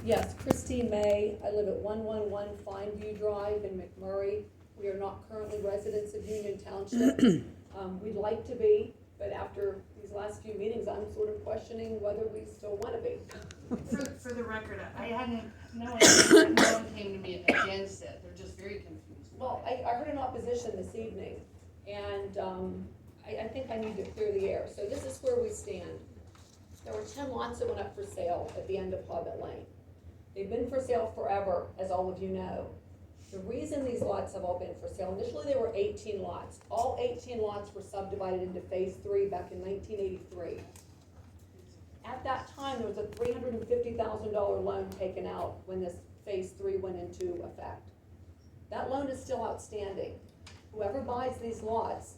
Yes, Christine May. I live at 111 Fineview Drive in McMurray. We are not currently residents of Union Township. We'd like to be, but after these last few meetings, I'm sort of questioning whether we still want to be. For the record, no one came to me against it, they're just very confused. Well, I heard an opposition this evening, and I think I need to clear the air. So this is where we stand. There were 10 lots that went up for sale at the end of Hobbit Lane. They've been for sale forever, as all of you know. The reason these lots have all been for sale, initially there were 18 lots. All 18 lots were subdivided into phase 3 back in 1983. At that time, there was a $350,000 loan taken out when this phase 3 went into effect. That loan is still outstanding. Whoever buys these lots,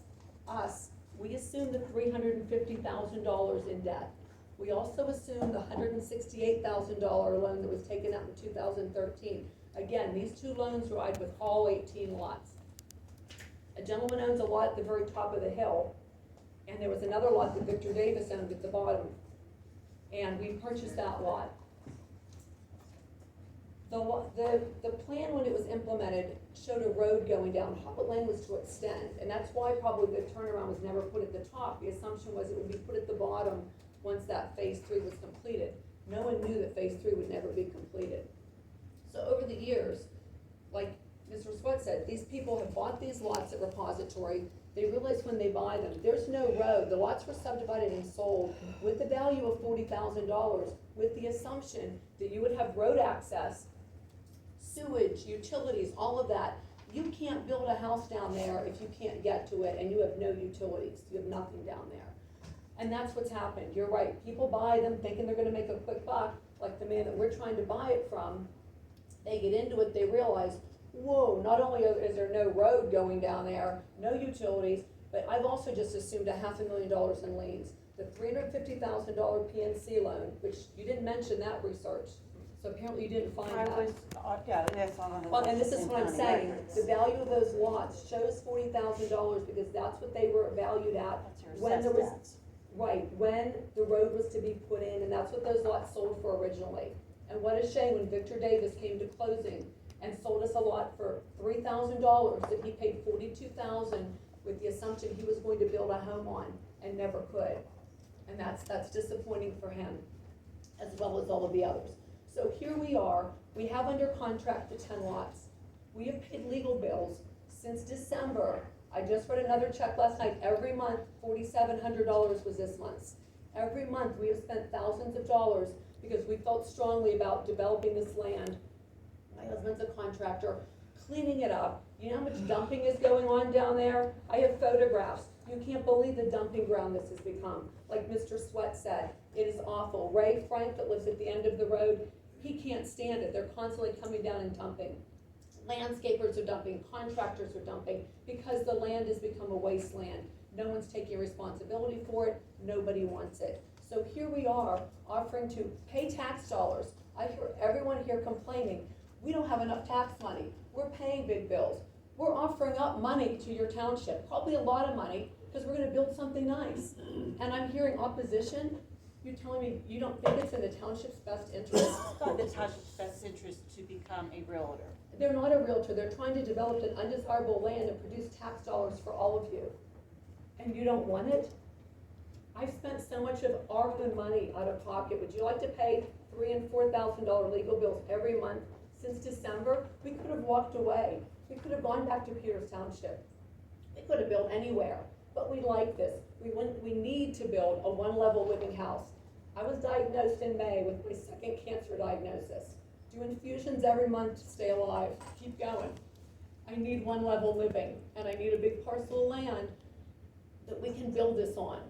us, we assume the $350,000 in debt. We also assume the $168,000 loan that was taken out in 2013. Again, these two loans ride with all 18 lots. A gentleman owns a lot at the very top of the hill, and there was another lot that Victor Davis owned at the bottom, and we purchased that lot. The plan when it was implemented showed a road going down. Hobbit Lane was to extend, and that's why probably the turnaround was never put at the top. The assumption was it would be put at the bottom once that phase 3 was completed. No one knew that phase 3 would never be completed. So over the years, like Mr. Sweat said, these people have bought these lots at Repository. They realize when they buy them, there's no road. The lots were subdivided and sold with the value of $40,000, with the assumption that you would have road access, sewage, utilities, all of that. You can't build a house down there if you can't get to it and you have no utilities. You have nothing down there. And that's what's happened. You're right. People buy them thinking they're gonna make a quick buck, like the man that we're trying to buy it from. They get into it, they realize, whoa, not only is there no road going down there, no utilities, but I've also just assumed $500,000 in liens. The $350,000 PNC loan, which you didn't mention that research, so apparently you didn't find that. Yeah, that's on the. Well, and this is what I'm saying, the value of those lots shows $40,000 because that's what they were valued at when there was, right, when the road was to be put in, and that's what those lots sold for originally. And what a shame when Victor Davis came to closing and sold us a lot for $3,000 that he paid $42,000 with the assumption he was going to build a home on and never could. And that's disappointing for him, as well as all of the others. So here we are, we have under contract the 10 lots. We have paid legal bills since December. I just read another check last night. Every month, $4,700 was this month's. Every month we have spent thousands of dollars because we felt strongly about developing this land. My husband's a contractor, cleaning it up. You know how much dumping is going on down there? I have photographs. You can't believe the dumping ground this has become. Like Mr. Sweat said, it is awful. Ray Frank, that lives at the end of the road, he can't stand it. They're constantly coming down and dumping. Landscapers are dumping, contractors are dumping, because the land has become a wasteland. No one's taking responsibility for it, nobody wants it. So here we are, offering to pay tax dollars. I hear everyone here complaining, we don't have enough tax money, we're paying big bills. We're offering up money to your township, probably a lot of money, because we're gonna build something nice. And I'm hearing opposition. You're telling me you don't think it's in the township's best interest? It's not the township's best interest to become a realtor. They're not a realtor. They're trying to develop an undesirable land and produce tax dollars for all of you. And you don't want it? I've spent so much of our own money out of pocket. Would you like to pay $3,000 and $4,000 legal bills every month since December? We could have walked away. We could have gone back to Peters Township. We could have built anywhere. But we like this. We need to build a one-level living house. I was diagnosed in May with my second cancer diagnosis. Do infusions every month to stay alive. Keep going. I need one-level living, and I need a big parcel of land that we can build this on.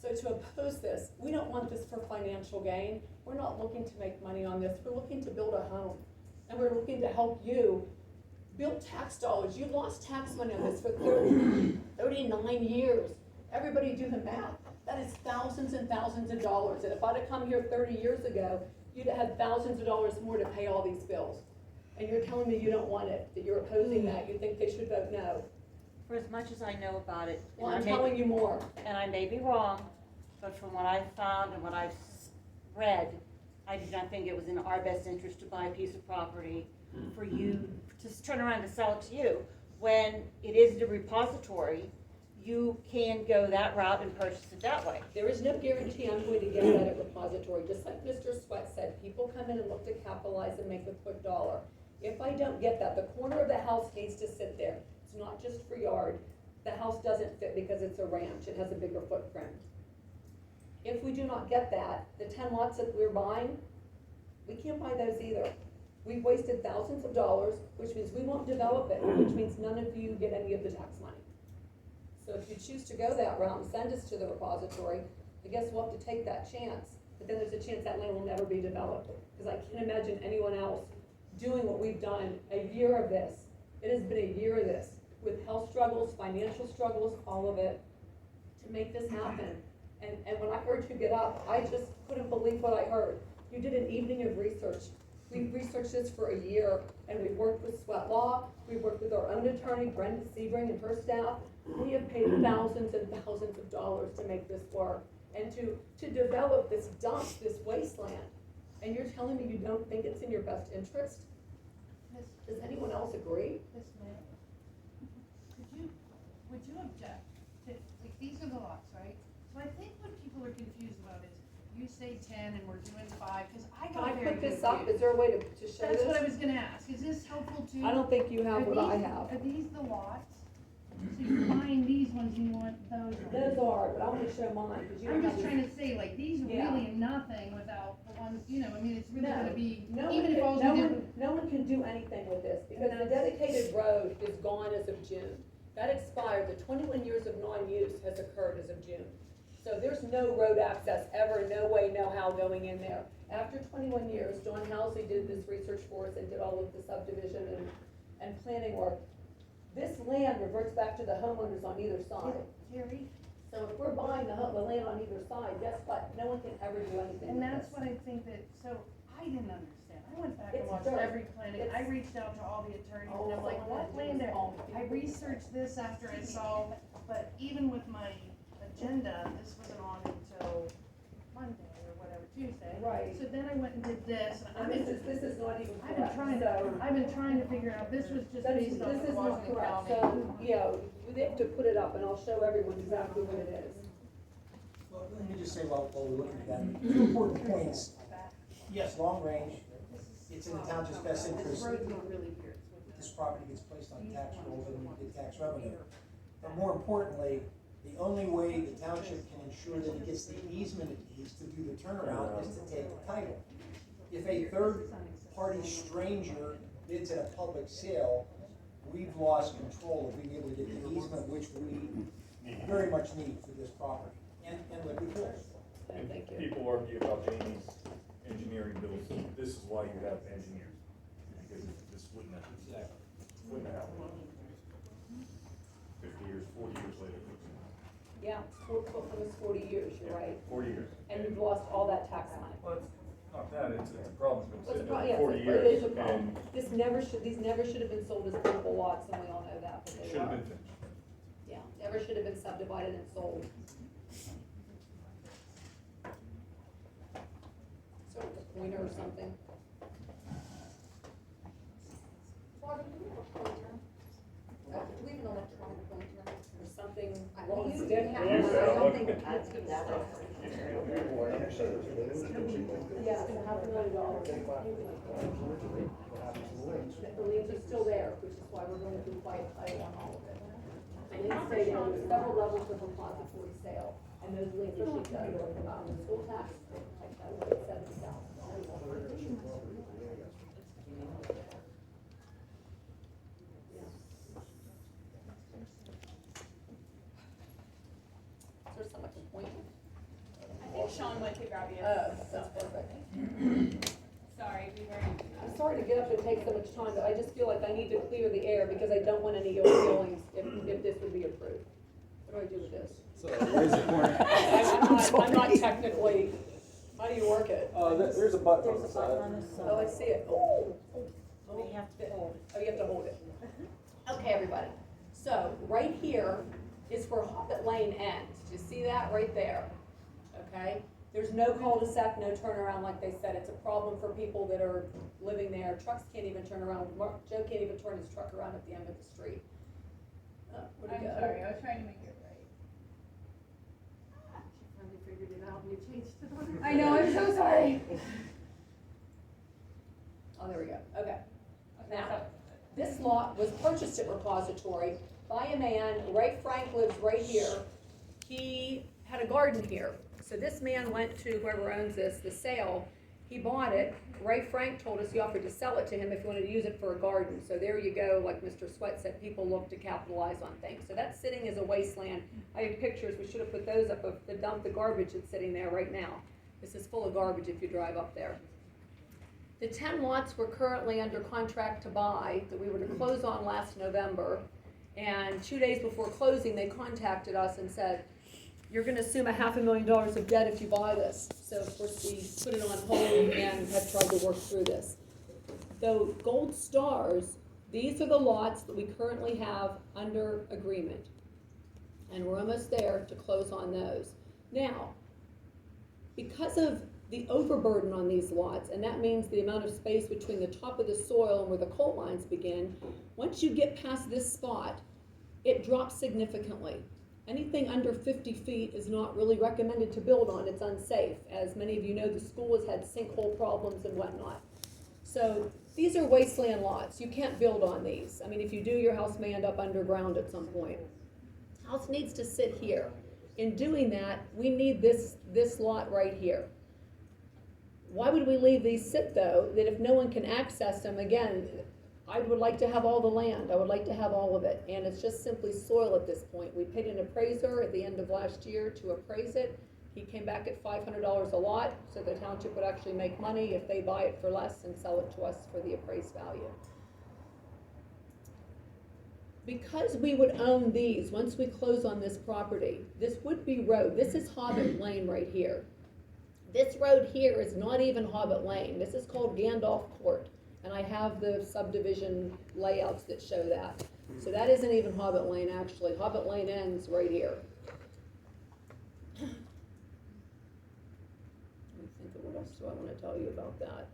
So to oppose this, we don't want this for financial gain. We're not looking to make money on this. We're looking to build a home, and we're looking to help you build tax dollars. You've lost tax money on this for 39 years. Everybody do the math. That is thousands and thousands of dollars. And if I'd have come here 30 years ago, you'd have had thousands of dollars more to pay all these bills. And you're telling me you don't want it, that you're opposing that, you think they should vote no. For as much as I know about it. Well, I'm telling you more. And I may be wrong, but from what I've found and what I've read, I do not think it was in our best interest to buy a piece of property for you to turn around and sell it to you. When it is the repository, you can go that route and purchase it that way. There is no guarantee I'm going to get that at repository, just like Mr. Sweat said, people come in and look to capitalize and make the quick dollar. If I don't get that, the corner of the house needs to sit there, it's not just for yard. The house doesn't fit because it's a ranch, it has a bigger footprint. If we do not get that, the 10 lots that we're buying, we can't buy those either. We've wasted thousands of dollars, which means we won't develop it, which means none of you get any of the tax money. So if you choose to go that route and send us to the repository, I guess we'll have to take that chance. But then there's a chance that land will never be developed, because I can't imagine anyone else doing what we've done, a year of this. It has been a year of this, with health struggles, financial struggles, all of it, to make this happen. And when I heard you get up, I just couldn't believe what I heard. You did an evening of research. We've researched this for a year, and we've worked with Sweat Law, we've worked with our own attorney, Brenda Sebring, and her staff. We have paid thousands and thousands of dollars to make this work, and to develop this dump, this wasteland. And you're telling me you don't think it's in your best interest? Does anyone else agree? Yes, ma'am. Would you object to, like, these are the lots, right? So I think what people are confused about is, you say 10 and we're doing 5, because I Can got I very put this confused. up? Is there a way to show That's what I this? was gonna ask, is this helpful to? I don't think you have what I have. Are these the lots? So you're buying these ones and you want those ones? Those are, but I want to show mine, because you I'm don't just have trying to say, like, these are Yeah. really nothing without the ones, you know, I mean, it's really No, gonna be, No even if all one, we no did. one, no one can do anything with this, because the that's- dedicated road is gone as of June. That expired, the 21 years of non-use has occurred as of June. So there's no road access ever, no way, no how going in there. After 21 years, John Housley did this research for us and did all of the subdivision and planning work. This land reverts back to the homeowners on either side. Terry, So if we're buying the land on either side, guess what? No one can ever do anything and with that's this. what I think that, so, I didn't understand, I went back and It's watched dirt. every planning, I It's- reached out to all the attorneys, Oh, and I'm like, someone what has to land there? respond. I researched this after I saw, but even with my agenda, this wasn't on until Monday or whatever, Tuesday. Right. So then I went and did this, and And this is not even I've been correct, so. I've been trying to figure out, this was just That's, based on this the is not Washington correct, County. so, they have to put it up, and I'll show everyone exactly what it is. Well, let me just say while we're looking at that, two important points. Yes, long range, it's in the township's best This interest. road's not really here, it's with This property gets placed on tax rolls and we get tax revenue. But more importantly, the only way the township can ensure that it gets the easement it needs to do the turnaround is to take the title. If a third-party stranger bids at a public sale, we've lost control of being able to get the easement which we very much need for this property and Liberty Hills. And thank you. People argue about Jamie's engineering bills. This is why you have engineers, because this wouldn't have happened. 50 years, 40 years later. Yeah, almost 40 years, you're right, 40 years. and you've lost all that tax money. Well, it's not that, it's a problem, it's What's been the sitting problem? there Yes, for 40 it is years, a problem. and These never should have been sold as buildable lots, and we all know that, but they should have were. been finished. Yeah, never should have been subdivided and sold. So, a pointer or something. Barbara, do we have a pointer? Do we have an electronic pointer or something? Wrong stick? We used to have one. Yeah, $500,000. The liens are still there, which is why we're going to do quiet title on all of it. I did say there were several levels of repository sale, and those liens are sheet the school tax, like that was $70,000. Is there something I can point to? I think Sean went to grab you. Oh, that's perfect. Sorry, we were. I'm sorry to get up and take so much time, but I just feel like I need to clear the air because I don't want any ill feelings if this would be approved. What do I do with this? So where's the corner? I'm not technically, how do you work it? There's a button on There's the a button side. on this Oh, I side. see it. Oh. They have to hold. Oh, you have to hold it. Okay, everybody. So right here is where Hobbit Lane ends. Do you see that right there? Okay? There's no cul-de-sac, no turnaround, like they said, it's a problem for people that are living there, trucks can't even turn around, Joe can't even turn his truck around at the end of the street. Where'd it I'm go? sorry, I was trying to make it right. She finally figured it out and you changed it on her. I know, I'm so sorry. Oh, there we go, okay. Now, this lot was purchased at Repository by a man, Ray Frank lives right here. He had a garden here. So this man went to whoever owns this, the sale, he bought it. Ray Frank told us he offered to sell it to him if he wanted to use it for a garden. So there you go, like Mr. Sweat said, people look to capitalize on things. So that's sitting as a wasteland. I have pictures, we should have put those up of the dump, the garbage that's sitting there right now. This is full of garbage if you drive up there. The 10 lots we're currently under contract to buy, that we were to close on last November, and 2 days before closing, they contacted us and said, you're gonna assume $500,000 of debt if you buy this. So of course, we put it on hold and have tried to work through this. The gold stars, these are the lots that we currently have under agreement. And we're almost there to close on those. Now, because of the overburden on these lots, and that means the amount of space between the top of the soil and where the coal lines begin, once you get past this spot, it drops significantly. Anything under 50 feet is not really recommended to build on, it's unsafe. As many of you know, the school has had sinkhole problems and whatnot. So these are wasteland lots, you can't build on these. I mean, if you do, your house may end up underground at some point. House needs to sit here. In doing that, we need this lot right here. Why would we leave these sit though, that if no one can access them, again, I would like to have all the land, I would like to have all of it, and it's just simply soil at this point. We paid an appraiser at the end of last year to appraise it. He came back at $500 a lot, so the township would actually make money if they buy it for less and sell it to us for the appraised value. Because we would own these, once we close on this property, this would be road. This is Hobbit Lane right here. This road here is not even Hobbit Lane. This is called Gandalf Court. And I have the subdivision layouts that show that. So that isn't even Hobbit Lane, actually. Hobbit Lane ends right here. Let me think of what else do I want to tell you about that.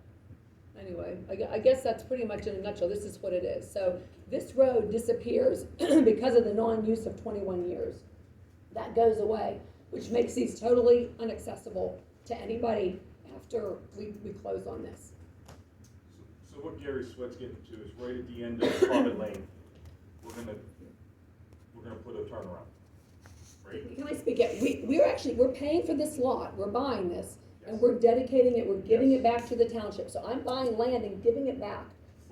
Anyway, I guess that's pretty much in a nutshell. This is what it is. So this road disappears because of the non-use of 21 years. That goes away, which makes these totally inaccessible to anybody after we close on this. So what Gary Sweat's getting to is right at the end of Hobbit Lane, we're gonna put a turnaround, right? Can I speak it? We're paying for this lot, we're buying this, and we're dedicating it, we're giving it back to the township. So I'm buying land and giving it back.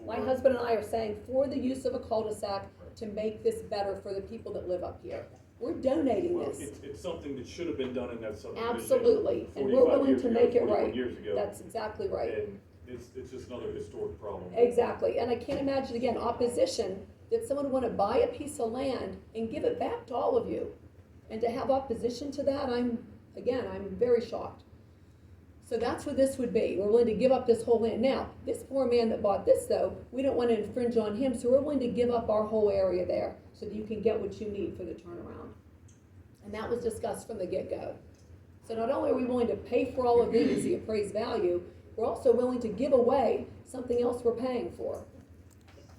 My husband and I are saying for the use of a cul-de-sac to make this better for the people that live up here. We're donating Well, this. it's something that should have been done in that subdivision. Absolutely, and we're 45 willing years to ago, make it 41 right. years ago. That's exactly right. And it's just another historic problem. Exactly, and I can't imagine, again, opposition, that someone would want to buy a piece of land and give it back to all of you. And to have opposition to that, I'm very shocked. So that's what this would be. We're willing to give up this whole land. Now, this poor man that bought this though, we don't want to infringe on him, so we're willing to give up our whole area there so that you can get what you need for the turnaround. And that was discussed from the get-go. So not only are we willing to pay for all of these, the appraised value, we're also willing to give away something else we're paying for.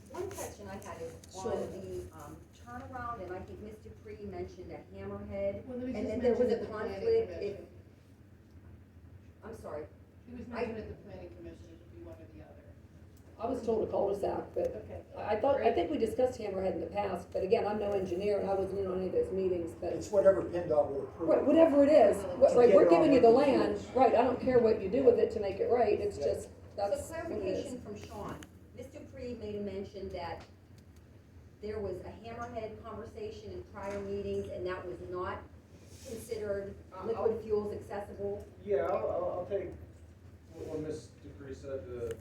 One question I had is Sure. on the turnaround, and I think Mr. Dupree mentioned a hammerhead, Well, it was and just then there was mentioned a at the planning conflict. commission. I'm sorry, It was mentioned at the planning commission, it would be one or the other. I was told a cul-de-sac, but Okay. I think we discussed Hammerhead in the past, but again, I'm no engineer and I wasn't in on any of those meetings, but. It's whatever PennDOT will approve. Right, whatever it is, right, get we're it giving on you the the land, fields. right, I don't care what you do with it to make it right, it's Yeah. just, that's so what it is. clarification from Sean. Mr. Dupree made a mention that there was a hammerhead conversation in prior meetings, and that was not considered liquid fuels accessible. Yeah, I'll take what Ms. Dupree said to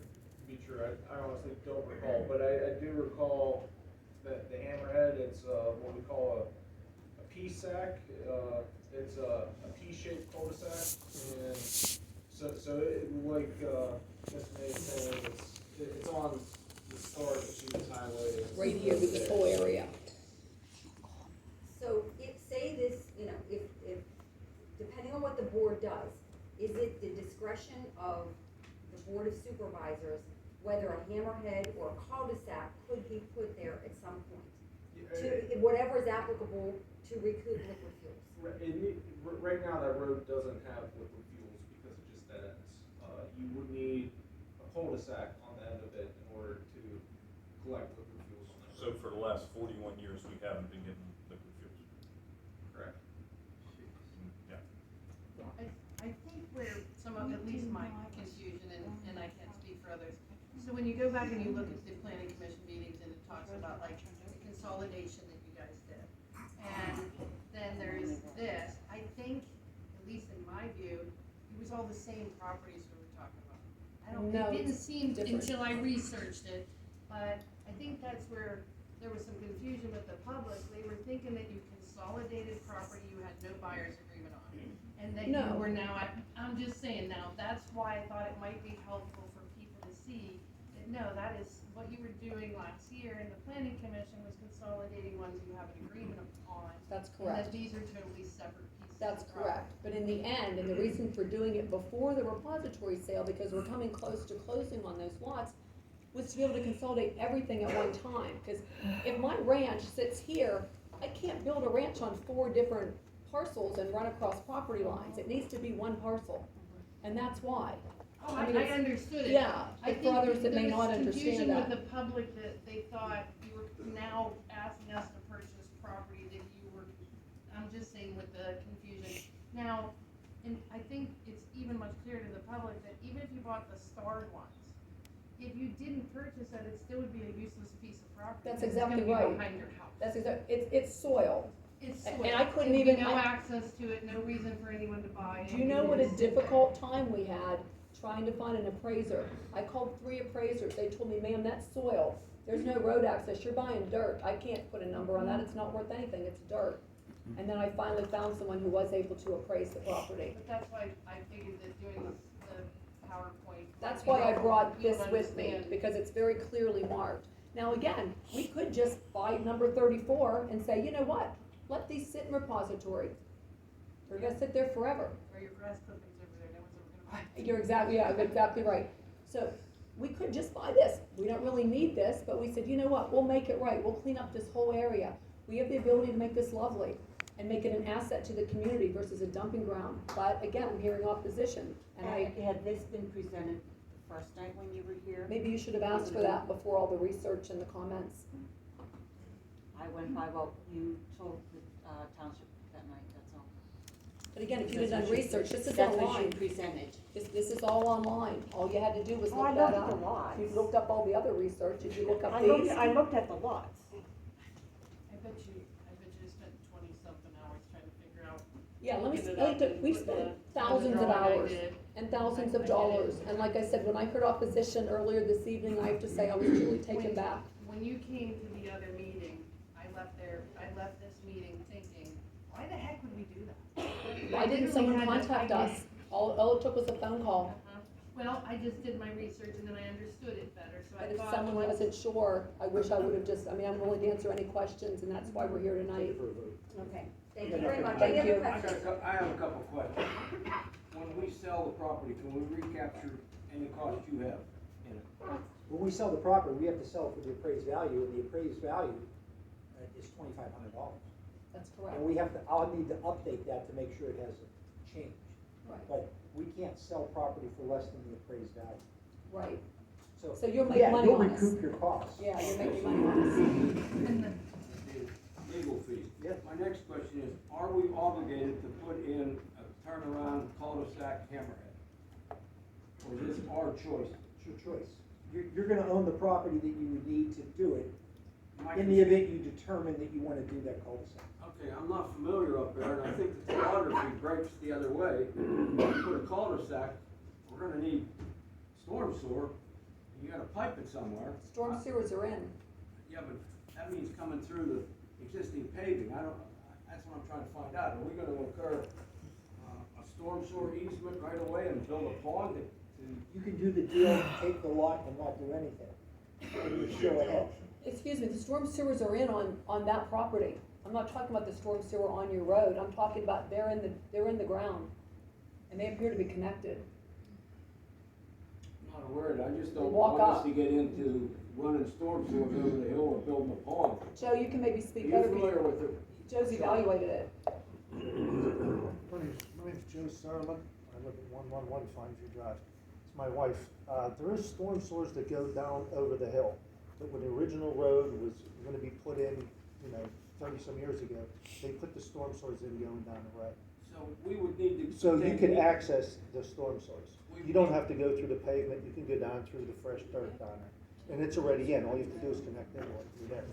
be true. I honestly don't recall, but I do recall that the hammerhead, it's what we call a P-sac. It's a P-shaped cul-de-sac, and so it, like Ms. May is saying, it's on the start of Stevens Highway. It's Right here with this whole area. So if, say this, if, depending on what the board does, is discretion of the Board of Supervisors whether a hammerhead or a cul-de-sac could be put there at some point. To, whatever is applicable to recoup liquid fuels. Right now, that road doesn't have liquid fuels because it just dead ends. You would need a cul-de-sac on the end of it in order to collect liquid fuels. So for the last 41 years, we haven't been getting liquid fuels. Correct. Yeah. I think where some of, at least my confusion, and I can't speak for others. So when you go back and you look at the planning commission meetings and it talks about like the consolidation that you guys did. And then there's this, I think, at least in my view, it was all the same properties we were talking about. No, It didn't seem different. until I researched it, but I think that's where there was some confusion with the public. They were thinking that you consolidated property you had no buyer's agreement on. And that No. you were now, I'm just saying now, that's why I thought it might be helpful for people to see that, no, that is what you were doing last year in the planning commission was consolidating ones you have an agreement on. That's And correct. that these are totally separate pieces. That's of property. correct, but in the end, and the reason for doing it before the repository sale, because we're coming close to closing on those lots, was to be able to consolidate everything at one time, because if my ranch sits here, I can't build a ranch on 4 different parcels and run across property lines, it needs to be one parcel, and that's why. Oh, I mean, I it's- understood it. Yeah, I but for think others that may there was not understand that. confusion with the public that they thought you were now asking us to purchase property that you were, I'm just saying with the confusion. Now, and I think it's even much clearer to the public that even if you bought the starred ones, if you didn't purchase it, it still would be a useless piece of property. That's because it's gonna exactly be right. behind your house. That's it's soil. It's and soil. I couldn't There'd be even- no I- access to it, no reason for anyone to buy it. Do you know what a difficult time we had trying to find an appraiser? I called 3 appraisers, they told me, ma'am, that's soil, there's no road access, you're buying dirt, I can't put a number on that, it's not worth anything, it's dirt. And then I finally found someone who was able to appraise the property. But that's why I figured that doing the PowerPoint. That's why I brought you would this with me, understand. because it's very clearly marked. Now, again, we could just buy number 34 and say, you know what, let these sit in repository. They're gonna sit there forever. Or your grass clippings over there, no one's ever gonna buy it. You're exactly right. So, we could just buy this, we don't really need this, but we said, you know what, we'll make it right, we'll clean up this whole area. We have the ability to make this lovely and make it an asset to the community versus a dumping ground. But again, I'm hearing opposition, and Had this been presented the first night when you were here? maybe you should have asked for that before all the research and the comments. I went by what you told the township that night, that's all. But again, if you'd have done research, this is That's what you online. presented. This is all online. All you had to do was Oh, I look that looked at up. the lots. You looked up all the other research, did you look up I these? looked at the lots. I bet you spent 20-something hours trying to figure out. Yeah, looking it up we with spent the thousands of drawing I hours did. and thousands of I get it. dollars. And like I said, when I heard opposition earlier this evening, I have to say I was truly taken back. When you came to the other meeting, I left this meeting thinking, why the heck would we do that? Why didn't literally someone had to- contact I us? All it took was a phone call. Well, I just did my research and then I understood it better, so I But if thought. someone once- wasn't sure, I wish I would have just, I mean, I'm willing to answer any questions, and that's why we're here tonight. Okay, thank you very much. Thank Any you. other questions? I have a couple questions. When we sell the property, can we recapture any cost you have in it? When we sell the property, we have to sell it for the appraised value, and the appraised value is $2,500. That's correct. And I'll need to update that to make sure it hasn't changed. Right. But we can't sell property for less than the appraised value. Right. So So you'll make yeah, money you'll on us. recoup your costs. Yeah, you're making money on us. And the- The legal fees. Yeah. My next question is, are we obligated to put in a turnaround cul-de-sac hammerhead? Or is this our choice? It's your choice. You're gonna own the property that you would need to do it, My in the event you determine that you wanna do that cul-de-sac. Okay, I'm not familiar up there, and I think the topography breaks the other way. If you put a cul-de-sac, we're gonna need storm sewer, and you gotta pipe it somewhere. Storm sewers are in. Yeah, but that means coming through the existing paving, that's what I'm trying to find out. Are we gonna incur, a storm sewer easement right away and build a pond to? You can do the deal, take the lot and not do anything, and you show ahead. Excuse me, the storm sewers are in on that property. I'm not talking about the storm sewer on your road. I'm talking about they're in the ground. And they appear to be connected. not worried, I just don't Walk want us up. to get into running storm sewers over the hill or building a pond. Joe, you can maybe Are speak you other familiar people. with it? Joe's evaluated it. My name's Joe Sermon. I live at 111 Fineview Drive. It's my wife. There is storm sewers that go down over the hill. But when the original road was gonna be put in, 30-some years ago, they put the storm sewers in going down the road. So we would need to. So you can access the storm sewers. You don't have to go through the pavement, you can go down through the fresh dirt down there. And it's already in, all you have to do is connect into it, you're there.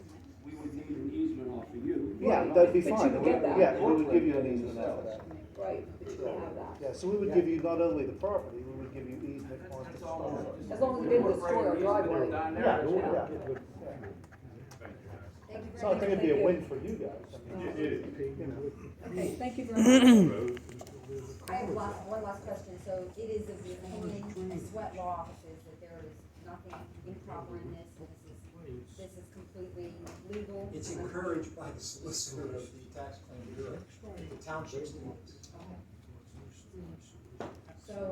We would need an easement off of you. Yeah, that'd be But you fine. would get that. Yeah, we would give you an easement off of that. Right, but you can have that. Yeah, so we would give you not only the property, we would give you easement onto the That's storm all. sewers. As long as it didn't destroy our driveway. Down there, Yeah, that's yeah. fine. Yeah. It would- Thank you So I very think much. it'd be a win for you guys. I mean, It is. you know. Okay, thank you very much. I have one last question. So it is of the opinion of Sweat Law Offices that there is nothing improper in this, and this is completely legal? It's encouraged by the solicitor of the tax claim bureau, the township's doing this.